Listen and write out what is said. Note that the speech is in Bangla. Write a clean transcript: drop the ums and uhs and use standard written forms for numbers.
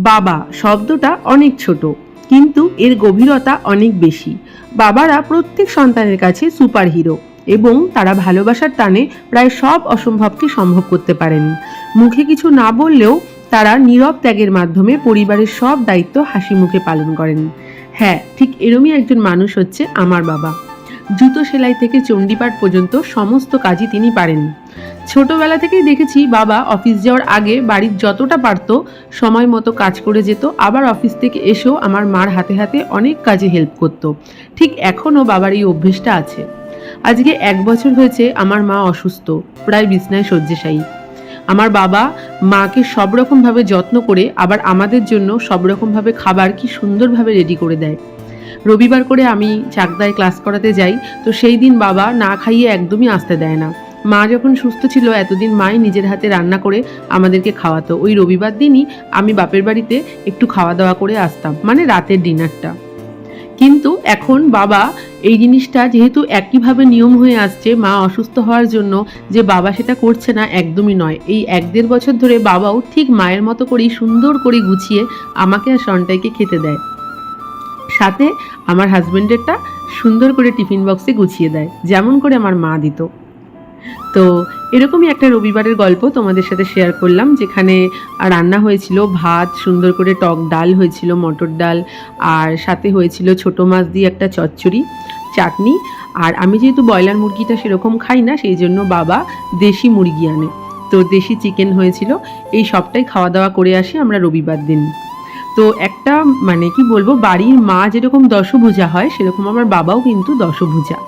বাবা শব্দটা অনেক ছোট, কিন্তু এর গভীরতা অনেক বেশি। বাবারা প্রত্যেক সন্তানের কাছে সুপার হিরো এবং তারা ভালোবাসার টানে প্রায় সব অসম্ভবকে সম্ভব করতে পারেন। মুখে কিছু না বললেও তারা নীরব ত্যাগের মাধ্যমে পরিবারের সব দায়িত্ব হাসি মুখে পালন করেন। হ্যাঁ, ঠিক এরমই একজন মানুষ হচ্ছে আমার বাবা। জুতো সেলাই থেকে চণ্ডীপাঠ পর্যন্ত সমস্ত কাজই তিনি পারেন। ছোটবেলা থেকেই দেখেছি বাবা অফিস যাওয়ার আগে বাড়ির যতটা পারতো সময় মতো কাজ করে যেত, আবার অফিস থেকে এসেও আমার মার হাতে হাতে অনেক কাজে হেল্প করতো। ঠিক এখনও বাবার এই অভ্যেসটা আছে। আজকে 1 বছর হয়েছে আমার মা অসুস্থ, প্রায় বিছনায় শয্যাশায়ী। আমার বাবা মাকে সব রকমভাবে যত্ন করে আবার আমাদের জন্য সব রকমভাবে খাবার কি সুন্দরভাবে রেডি করে দেয়। রবিবার করে আমি চাকদায় ক্লাস করাতে যাই, তো সেই দিন বাবা না খাইয়ে একদমই আসতে দেয় না। মা যখন সুস্থ ছিল এতদিন মাই নিজের হাতে রান্না করে আমাদেরকে খাওয়াতো। ওই রবিবার দিনই আমি বাপের বাড়িতে একটু খাওয়া দাওয়া করে আসতাম, মানে রাতের ডিনারটা। কিন্তু এখন বাবা এই জিনিসটা যেহেতু একইভাবে নিয়ম হয়ে আসছে, মা অসুস্থ হওয়ার জন্য যে বাবা সেটা করছে না একদমই নয়। এই 1-1.5 বছর ধরে বাবাও ঠিক মায়ের মতো করেই সুন্দর করে গুছিয়ে আমাকে আর সন্তাইকে খেতে দেয়। সাথে আমার হাজবেন্ডেরটা সুন্দর করে টিফিন বক্সে গুছিয়ে দেয়, যেমন করে আমার মা দিত। তো এরকমই একটা রবিবারের গল্প তোমাদের সাথে শেয়ার করলাম, যেখানে রান্না হয়েছিল ভাত, সুন্দর করে টক ডাল হয়েছিল, মটর ডাল, আর সাথে হয়েছিল ছোটো মাছ দিয়ে একটা চচ্চড়ি, চাটনি। আর আমি যেহেতু ব্রয়লার মুরগিটা সেরকম খাই না, সেই জন্য বাবা দেশি মুরগি আনে, তো দেশি চিকেন হয়েছিল। এই সবটাই খাওয়া দাওয়া করে আসি আমরা রবিবার দিন। তো একটা মানে কি বলবো, বাড়ির মা যেরকম দশভুজা হয় সেরকম আমার বাবাও কিন্তু দশভুজা।